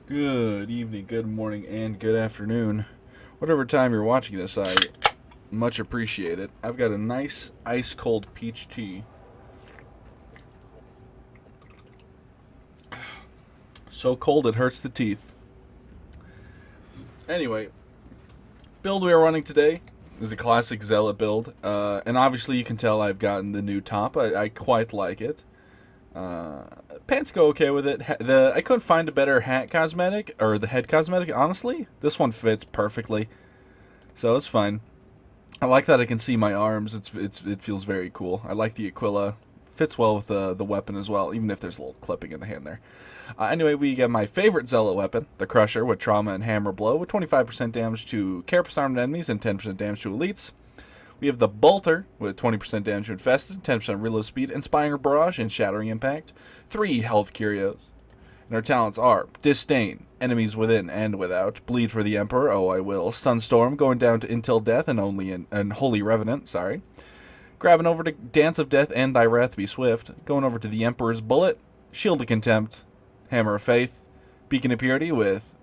Good evening, good morning, and good afternoon. Whatever time you're watching this, I much appreciate it. I've got a nice ice cold peach tea. So cold it hurts the teeth. Anyway, build we are running today is a classic Zealot build. And obviously you can tell I've gotten the new top. I quite like it. Pants go okay with it. I couldn't find a better hat cosmetic, or the head cosmetic, honestly. This one fits perfectly, so it's fine. I like that I can see my arms. It feels very cool. I like the Aquila. Fits well with the weapon as well, even if there's a little clipping in the hand there. Anyway, we get my favorite Zealot weapon, the Crusher, with Trauma and Hammer Blow, with 25% damage to Carapace armed enemies and 10% damage to elites. We have the Bolter with 20% damage to Infested, 10% reload speed, Inspiring Barrage, and Shattering Impact. 3 health curios. And our talents are Disdain, enemies within and without, Bleed for the Emperor, oh I will, Sunstorm, going down to Until Death and Holy Revenant, Grabbing over to Dance of Death and Thy Wrath Be Swift, going over to the Emperor's Bullet, Shield of Contempt, Hammer of Faith, Beacon of Purity with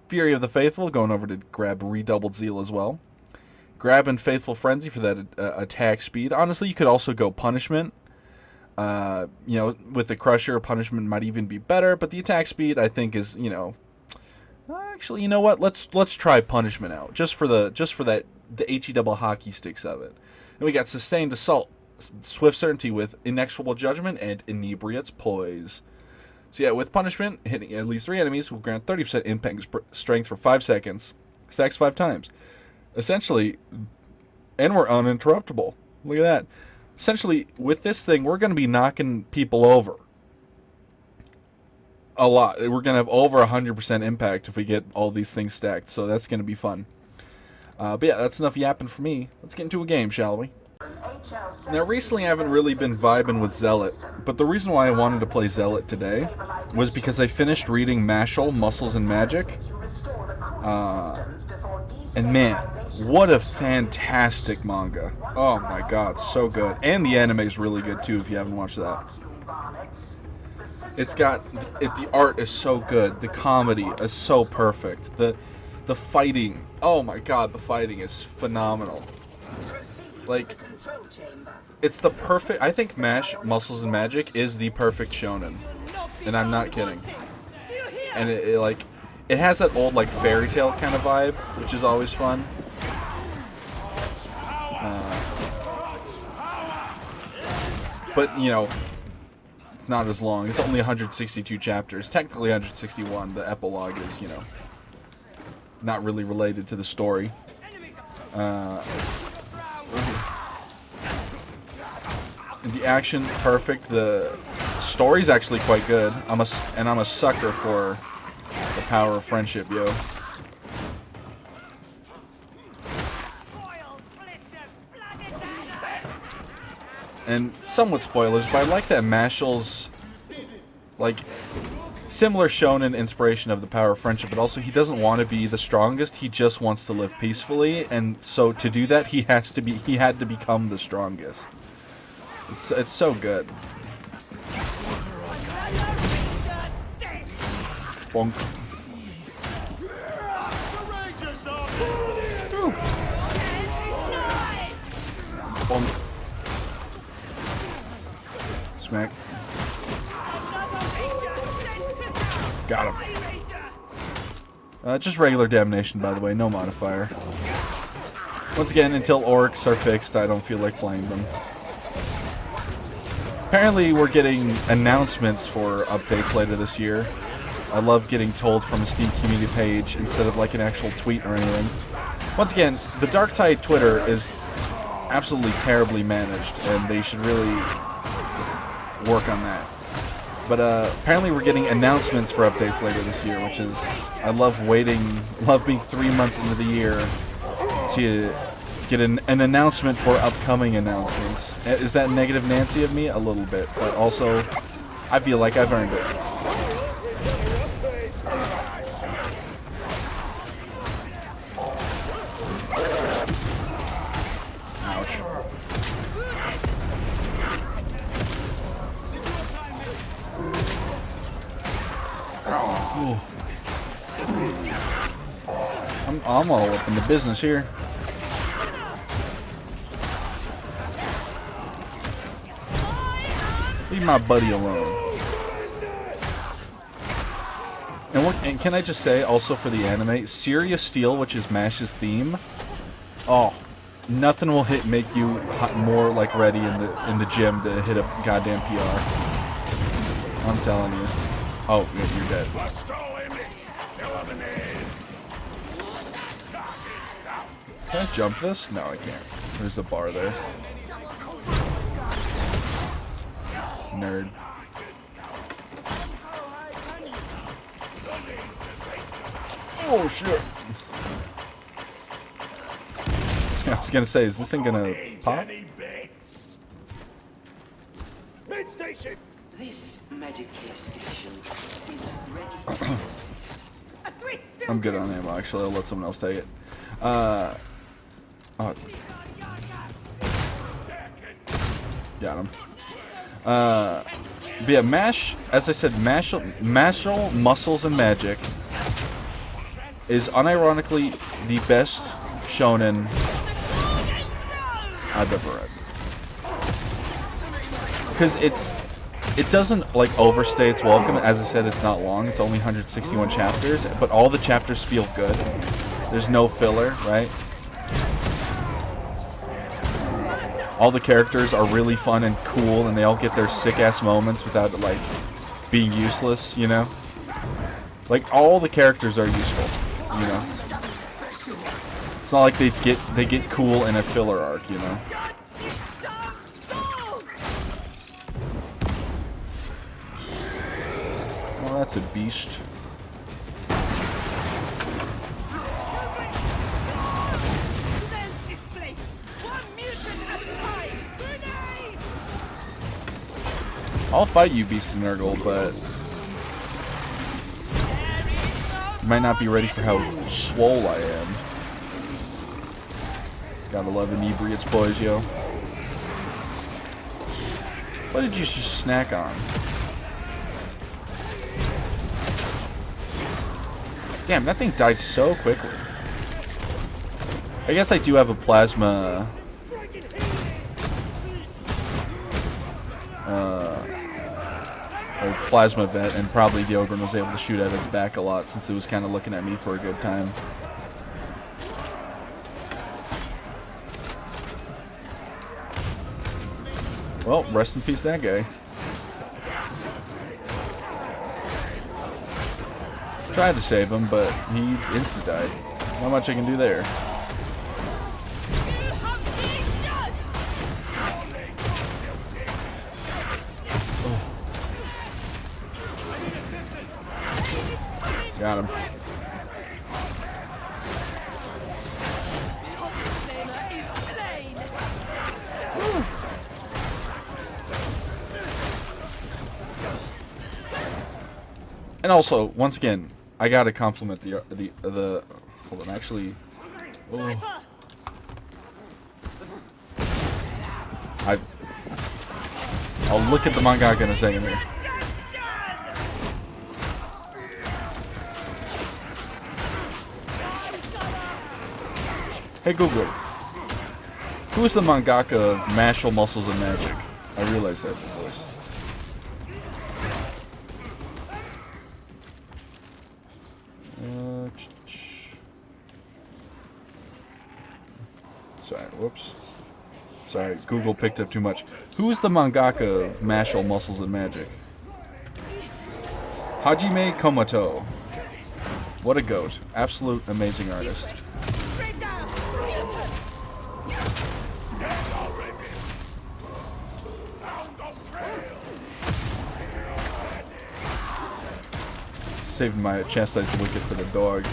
Fury of the Faithful, going over to grab Redoubled Zeal as well. Grabbing Faithful Frenzy for that attack speed. Honestly, you could also go Punishment. With the Crusher, Punishment might even be better, but the attack speed I think is, actually, you know what? Let's try Punishment out just for that the HE double hockey sticks of it. And we got Sustained Assault, Swift Certainty with Inexorable Judgment and Inebriate's Poise. So yeah, with Punishment, hitting at least 3 enemies will grant 30% impact strength for 5 seconds, stacks 5 times. Essentially, and we're uninterruptible. Look at that. Essentially, with this thing, we're going to be knocking people over a lot. We're going to have over 100% impact if we get all these things stacked, so that's going to be fun. But yeah, that's enough yapping for me. Let's get into a game, shall we? Now, recently I haven't really been vibing with Zealot, but the reason why I wanted to play Zealot today was because I finished reading Mashal, Muscles and Magic. And man, what a fantastic manga. Oh my god, so good. And the anime is really good too if you haven't watched that. The art is so good. The comedy is so perfect. The fighting, oh my god, the fighting is phenomenal. Like, it's the perfect, I think Muscles and Magic is the perfect shonen. And I'm not kidding. And it has that old, like, fairy tale kind of vibe, which is always fun. But, it's not as long. It's only 162 chapters. Technically 161. The epilogue is, not really related to the story. The action, perfect. The story's actually quite good. I'm a sucker for the power of friendship, yo. And somewhat spoilers, but I like that Mashal's, similar shonen inspiration of the power of friendship, but also he doesn't want to be the strongest, he just wants to live peacefully, and so to do that, he had to become the strongest. It's so good. Bonk. Bonk. Smack. Got him. Just regular damnation, by the way, no modifier. Once again, until orcs are fixed, I don't feel like playing them. Apparently, we're getting announcements for updates later this year. I love getting told from a Steam community page instead of like an actual tweet or anything. Once again, the Darktide Twitter is absolutely terribly managed, and they should really work on that. But apparently we're getting announcements for updates later this year, which is, I love being 3 months into the year to get an announcement for upcoming announcements. Is that negative Nancy of me? A little bit, but also I feel like I've earned it. Ouch. Oh. I'm all up in the business here. Leave my buddy alone. And can I just say, also for the anime, Serious Steel, which is MASH's theme. Oh, nothing will make you more like ready in the gym to hit a goddamn PR. I'm telling you. Oh, you're dead. Can I jump this? No, I can't. There's a bar there. Nerd. Oh shit! I was gonna say, is this thing gonna pop? This magic case station is ready. I'm good on ammo, actually. I'll let someone else take it. Oh. Got him. But yeah, MASH, as I said, Martial Muscles and Magic is unironically the best shonen I've ever read. Because it doesn't like overstay its welcome. As I said, it's not long. It's only 161 chapters, but all the chapters feel good. There's no filler, right? All the characters are really fun and cool, and they all get their sick-ass moments without, like, being useless, you know? Like, all the characters are useful, you know? It's not like they get cool in a filler arc, you know? Well, that's a beast. I'll fight you, Beast and Nurgle, but you might not be ready for how swole I am. Gotta love inebriates, boys, yo. What did you just snack on? Damn, that thing died so quickly. I guess I do have a plasma... plasma vet, and probably the Ogre was able to shoot at its back a lot since it was kind of looking at me for a good time. Well, rest in peace that guy. Tried to save him, but he insta-died. Not much I can do there. Got him. And also, once again, I gotta compliment the hold on, actually. Oh. I'll look at the mangaka in a second here. Hey Google, who's the mangaka of Martial Muscles and Magic? I realized that before. Sorry, whoops. Sorry, Google picked up too much. Who's the mangaka of Martial Muscles and Magic? Hajime Komoto. What a goat. Absolute amazing artist. Saving my chastised wicket for the dog.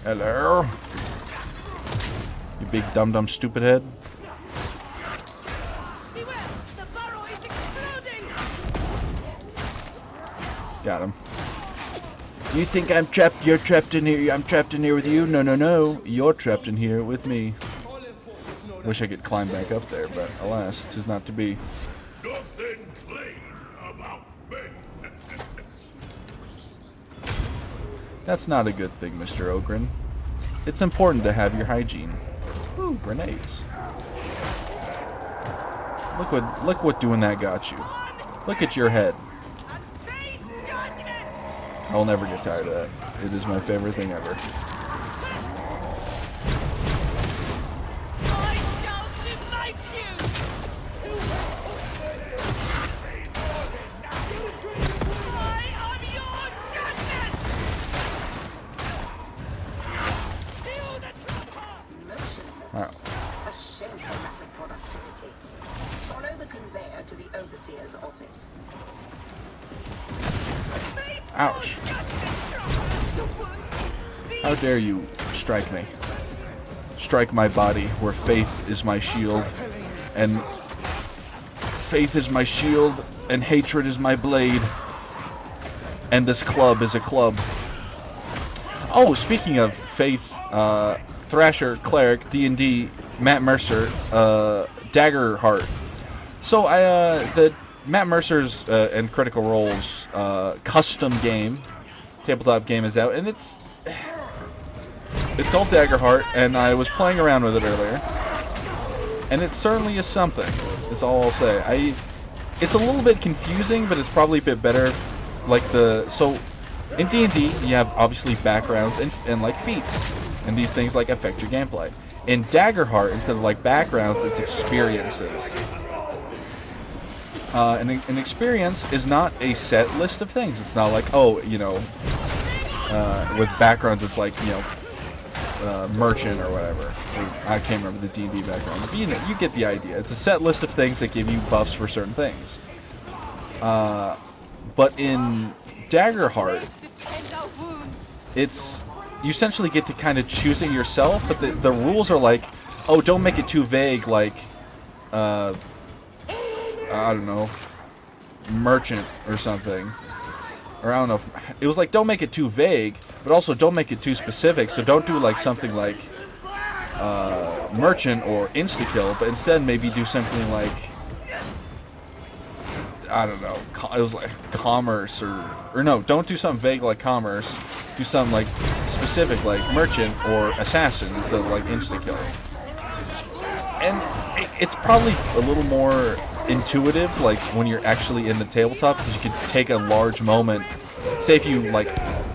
Hello. You big dum-dum stupid head. Got him. You think I'm trapped? You're trapped in here. I'm trapped in here with you? No, no, no. You're trapped in here with me. Wish I could climb back up there, but alas, 'tis not to be. Nothing clean about me. That's not a good thing, Mr. Ogren. It's important to have your hygiene. Ooh, grenades. Look what doing that got you. Look at your head. I'll never get tired of that. It is my favorite thing ever. A shameful lack of productivity. Follow the conveyor to the overseer's office. Ouch. How dare you strike me? Strike my body where faith is my shield, and faith is my shield, and hatred is my blade, and this club is a club. Oh, speaking of faith, Thrasher, Cleric, D&D, Matt Mercer, Daggerheart. So the Matt Mercer's and Critical Role's custom game, tabletop game is out, and it's called Daggerheart, and I was playing around with it earlier, and it certainly is something. Is all I'll say. It's a little bit confusing, but it's probably a bit better. So in D&D, you have obviously backgrounds and like feats, and these things like affect your gameplay. In Daggerheart, instead of like backgrounds, it's experiences. An experience is not a set list of things. It's not like, oh, you know, with backgrounds, it's like, you know, merchant or whatever. I can't remember the D&D backgrounds, but you know, you get the idea. It's a set list of things that give you buffs for certain things. But in Daggerheart, you essentially get to kind of choose it yourself, but the rules are like, oh, don't make it too vague, like, I don't know, merchant or something. Or I don't know, it was like, don't make it too vague, but also don't make it too specific, so don't do like something like merchant or insta-kill, but instead maybe do something like, I don't know, it was like commerce, or no, don't do something vague like commerce, do something like specific like merchant or assassin instead of like insta-kill. And it's probably a little more intuitive, like when you're actually in the tabletop, because you could take a large moment. Say if you like,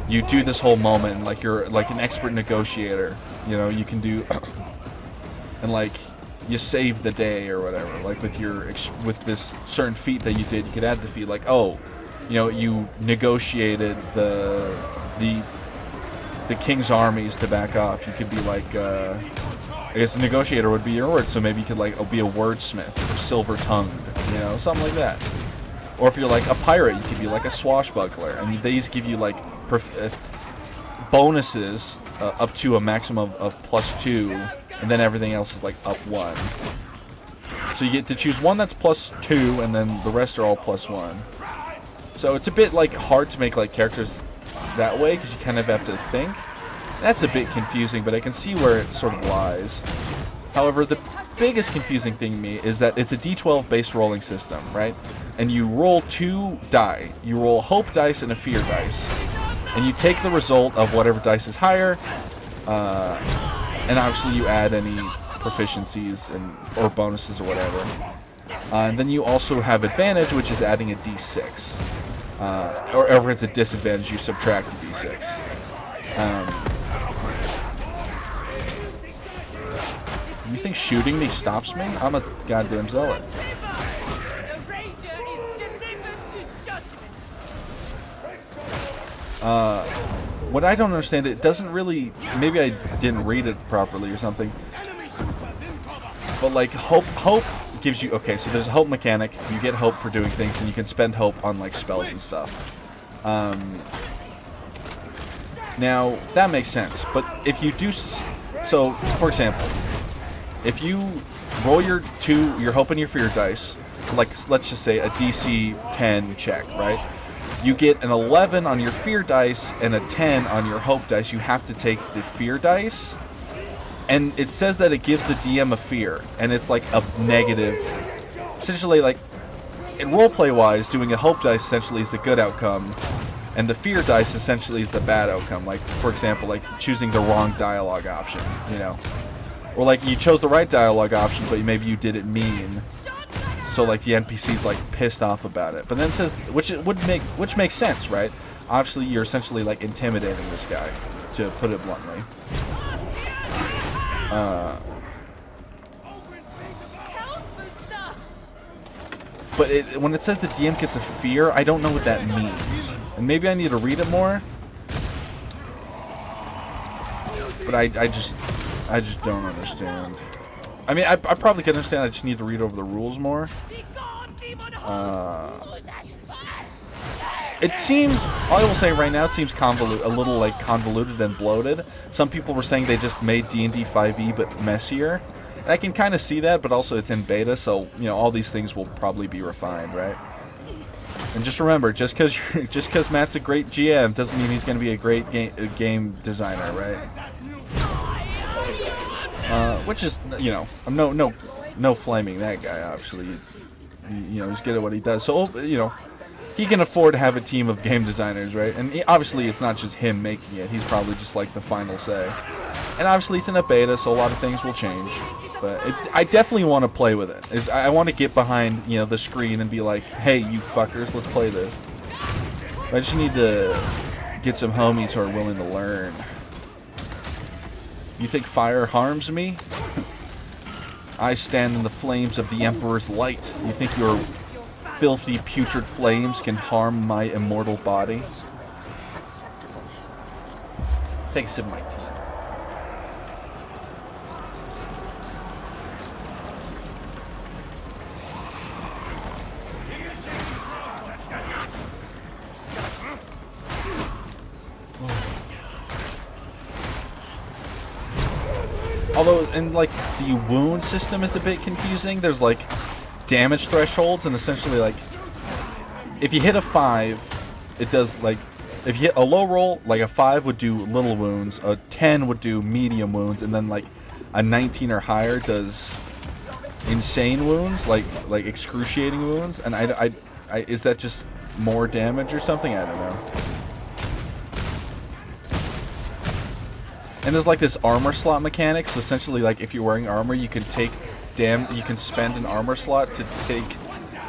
you do this whole moment, and like you're like an expert negotiator, you know, you can do, and like you save the day or whatever. Like with this certain feat that you did, you could add the feat like, oh, you know, you negotiated the king's armies to back off. You could be like, I guess the negotiator would be your word, so maybe you could like be a wordsmith or silver-tongued, you know, something like that. Or if you're like a pirate, you could be like a swashbuckler, and these give you like bonuses up to a maximum of +2, and then everything else is like up 1. So you get to choose one that's +2, and then the rest are all +1. So it's a bit like hard to make like characters that way, because you kind of have to think. That's a bit confusing, but I can see where it sort of lies. However, the biggest confusing thing to me is that it's a D12 based rolling system, right? And you roll 2 die. You roll a hope dice and a fear dice. And you take the result of whatever dice is higher, and obviously you add any proficiencies or bonuses or whatever. And then you also have advantage, which is adding a D6. Or if it's a disadvantage, you subtract a D6. You think shooting me stops me? I'm a goddamn zealot. What I don't understand, it doesn't really, maybe I didn't read it properly or something, but like hope gives you, okay, so there's a hope mechanic. You get hope for doing things, and you can spend hope on like spells and stuff. Now that makes sense, but if you do, so for example, if you roll your hope and your fear dice, like let's just say a DC 10 check, right? you get an 11 on your fear dice and a 10 on your hope dice. You have to take the fear dice, and it says that it gives the DM a fear, and it's like a negative. Essentially, like, in roleplay wise, doing a hope dice essentially is the good outcome, and the fear dice essentially is the bad outcome. Like, for example, like choosing the wrong dialogue option, you know, or like you chose the right dialogue option, but maybe you did it mean. So like the NPC's like pissed off about it, but then it says, which makes sense, right? Obviously, you're essentially like intimidating this guy, to put it bluntly. But when it says the DM gets a fear, I don't know what that means, and maybe I need to read it more. But I just don't understand. I mean, I probably can understand. I just need to read over the rules more. It seems, all I will say right now, it seems a little like convoluted and bloated. Some people were saying they just made D&D 5e but messier. And I can kind of see that, but also it's in beta, so, you know, all these things will probably be refined, right? And just remember, just because Matt's a great GM doesn't mean he's going to be a great game designer, right? Which is, you know, I'm no flaming that guy, obviously. You know, he's good at what he does. So, you know, he can afford to have a team of game designers, right? And obviously it's not just him making it. He's probably just like the final say. And obviously it's in a beta, so a lot of things will change. But I definitely want to play with it. I want to get behind, you know, the screen and be like, hey, you fuckers, let's play this. But I just need to get some homies who are willing to learn. You think fire harms me? I stand in the flames of the Emperor's light. You think your filthy, putrid flames can harm my immortal body? Take a sip of my tea. Although, and like the wound system is a bit confusing. There's like damage thresholds, and essentially like if you hit a 5, it does like, if you hit a low roll, like a 5 would do little wounds, a 10 would do medium wounds, and then like a 19 or higher does insane wounds, like excruciating wounds. And I is that just more damage or something? I don't know. And there's like this armor slot mechanic, so essentially like if you're wearing armor, you can you can spend an armor slot to take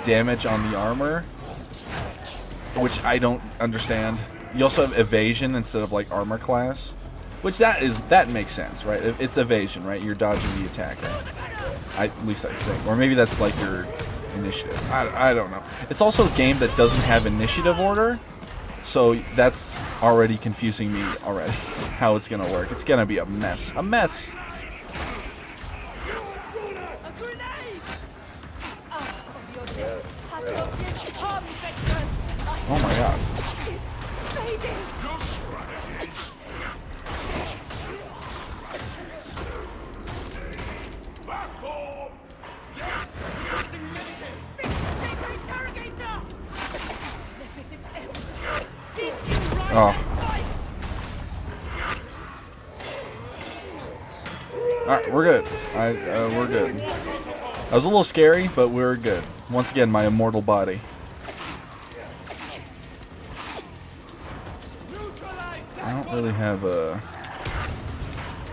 damage on the armor, which I don't understand. You also have evasion instead of like armor class, which that makes sense, right? It's evasion, right? You're dodging the attack, right? At least I think, or maybe that's like your initiative. I don't know. It's also a game that doesn't have initiative order. So that's already confusing me already, how it's gonna work. It's gonna be a mess. A mess! Oh my god. Oh. Alright, we're good. We're good. That was a little scary, but we're good. Once again, my immortal body. I don't really have a...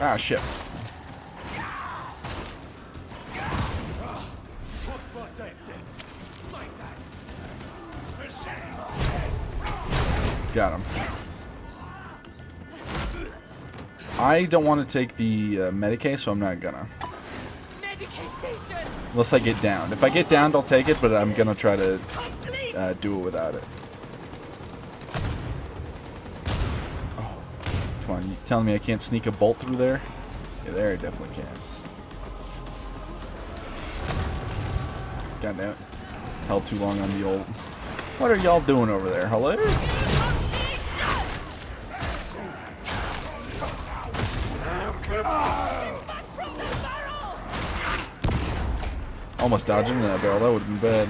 Ah, shit. Got him. I don't want to take the Medicae, so I'm not gonna. Unless I get downed. If I get downed, I'll take it, but I'm gonna try to do it without it. Oh, come on, you telling me I can't sneak a bolt through there? Yeah, there I definitely can. God damn it. Held too long on the old... What are y'all doing over there? Hello? Almost dodging that barrel. That would have been bad.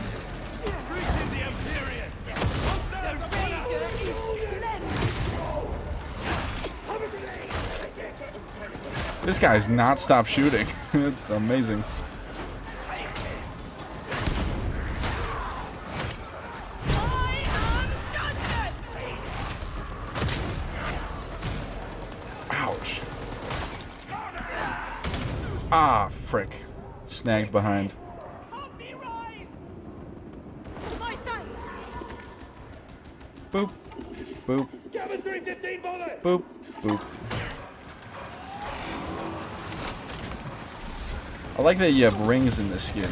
This guy's not stopped shooting. It's amazing. Ouch. Ah, frick. Snagged behind. Boop. Boop. Boop. Boop. I like that you have rings in this skin.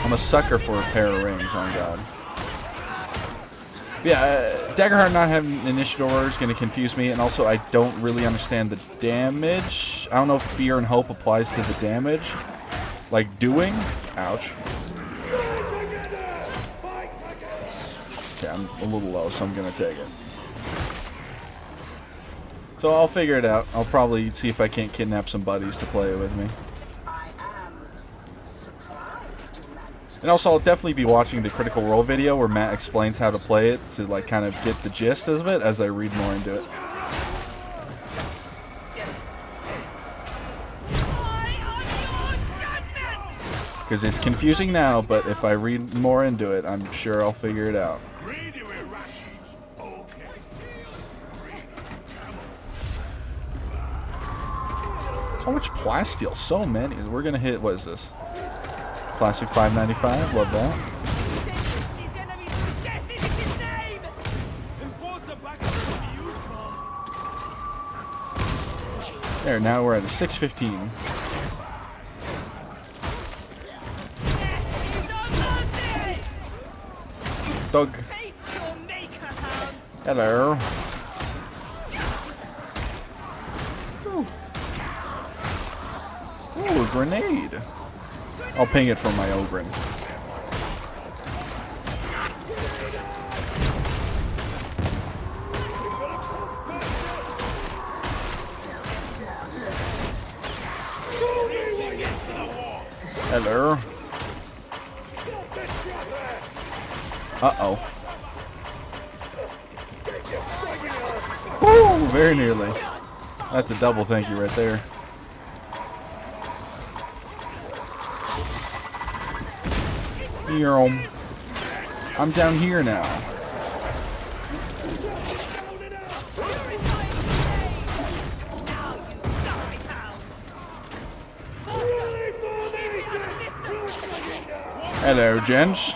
I'm a sucker for a pair of rings, on God. Yeah, Daggerheart not having initiative order is going to confuse me, and also I don't really understand the damage. I don't know if Fear and Hope applies to the damage. Like doing? Ouch. Okay, I'm a little low, so I'm going to take it. So I'll figure it out. I'll probably see if I can't kidnap some buddies to play with me. I am surprised you managed. And also, I'll definitely be watching the Critical Role video where Matt explains how to play it to like kind of get the gist of it as I read more into it. Because it's confusing now, but if I read more into it, I'm sure I'll figure it out. So much plasteel, so many. We're gonna hit, what is this? Classic 595, love that. There, now we're at a 615. Doug. Hello. Ooh, a grenade. I'll ping it from my Ogren. Hello. Uh-oh. Ooh, very nearly. That's a double thank you right there. I'm down here now. Hello, gents.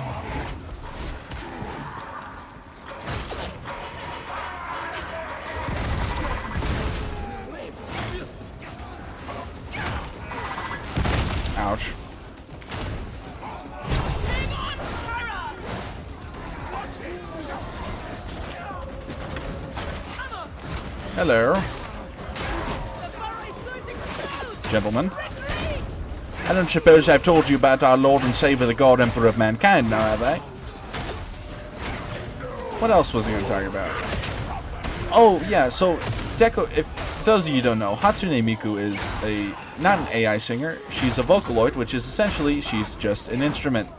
Ouch. Hello. Gentlemen. I don't suppose I've told you about our Lord and Savior, the God Emperor of Mankind, now have I? What else was he going to talk about? Oh, yeah, so, Deco, if those of you who don't know, Hatsune Miku is not an AI singer. She's a Vocaloid, which is essentially, she's just an instrument.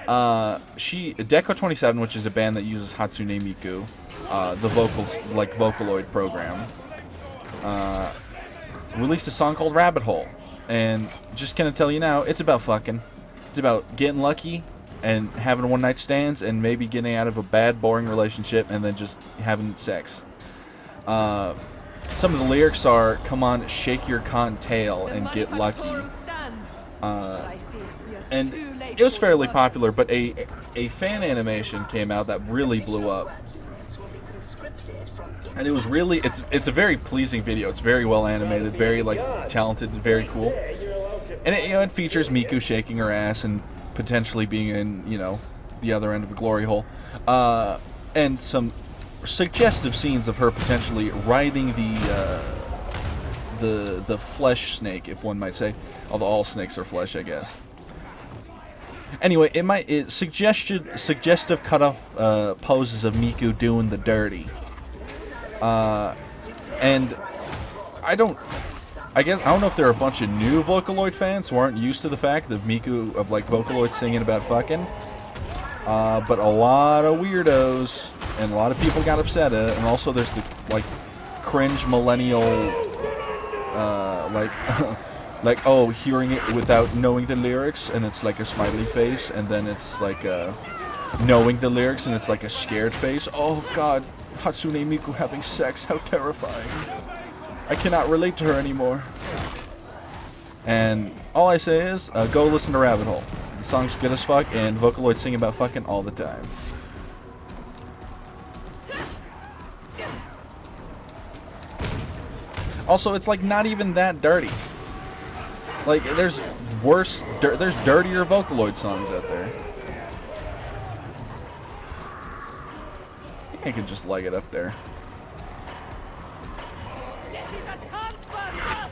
Deco 27, which is a band that uses Hatsune Miku, the Vocaloid program, released a song called Rabbit Hole. And just gonna tell you now, it's about fucking. It's about getting lucky and having one-night stands and maybe getting out of a bad, boring relationship and then just having sex. Some of the lyrics are, come on, shake your cunt tail and get lucky. And it was fairly popular, but a fan animation came out that really blew up. And it was really, it's a very pleasing video. It's very well animated, very talented, very cool. And it features Miku shaking her ass and potentially being in, the other end of a glory hole. And some suggestive scenes of her potentially riding the flesh snake, if one might say. Although all snakes are flesh, I guess. Anyway, it suggestive cut-off poses of Miku doing the dirty. And I don't know if there are a bunch of new Vocaloid fans who aren't used to the fact of Miku, of Vocaloid singing about fucking. But a lot of weirdos and a lot of people got upset at it, and also there's the cringe millennial, like, like, oh, hearing it without knowing the lyrics, and it's like a smiley face, and then it's like knowing the lyrics, and it's like a scared face. Oh God, Hatsune Miku having sex, how terrifying. I cannot relate to her anymore. And all I say is, go listen to Rabbit Hole. The song's good as fuck, and Vocaloid sing about fucking all the time. Also, it's like not even that dirty. Like, there's worse, there's dirtier Vocaloid songs out there. I could just leg it up there.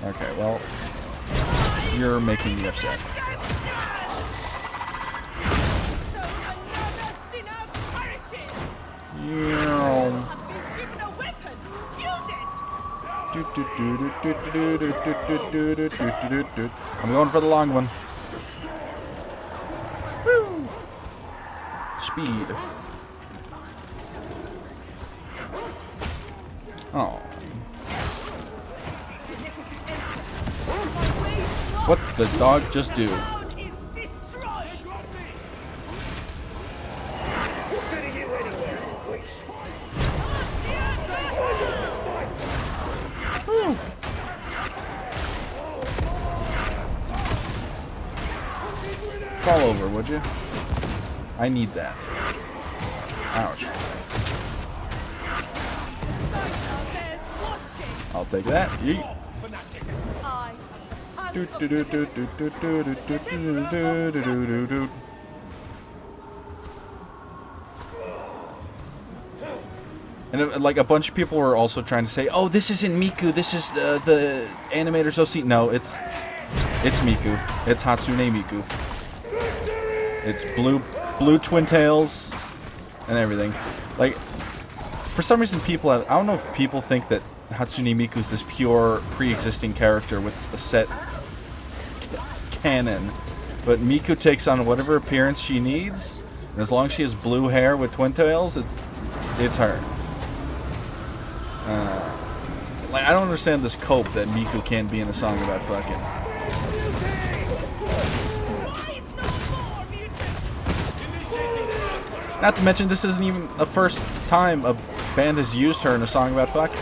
Okay, well, you're making me upset. I'm going for the long one. Woo. Speed. Oh. What did the dog just do? Fall over, would you? I need that. Ouch. I'll take that. Yeet. And like a bunch of people were also trying to say, "Oh, this isn't Miku. This is the animator's OC." No, it's Miku. It's Hatsune Miku. It's blue twin tails and everything. Like, for some reason, people I don't know if people think that Hatsune Miku is this pure pre-existing character with a set canon, but Miku takes on whatever appearance she needs, and as long as she has blue hair with twin tails, it's her. Like, I don't understand this cope that Miku can't be in a song about fucking. Not to mention, this isn't even the first time a band has used her in a song about fucking.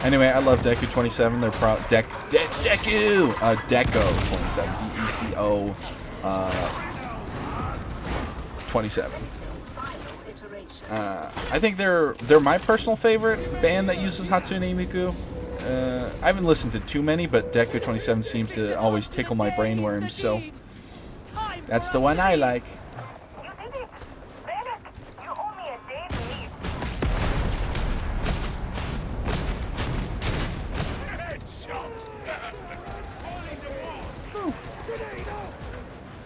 Anyway, I love Deku 27. They're proud. Deku! Deco 27. D-E-C-O 27. I think they're my personal favorite band that uses Hatsune Miku. I haven't listened to too many, but Deku 27 seems to always tickle my brainworms, so that's the one I like.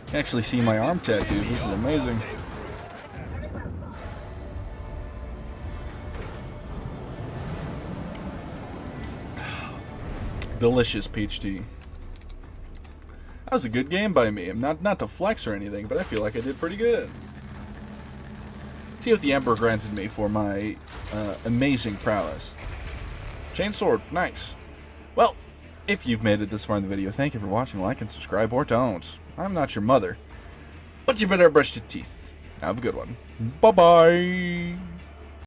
You can actually see my arm tattoos. This is amazing. Delicious peach tea. That was a good game by me. Not to flex or anything, but I feel like I did pretty good. See what the Emperor granted me for my amazing prowess. Chainsword, nice. Well, if you've made it this far in the video, thank you for watching. Like and subscribe, or don't. I'm not your mother. But you better brush your teeth. Have a good one. Bye-bye.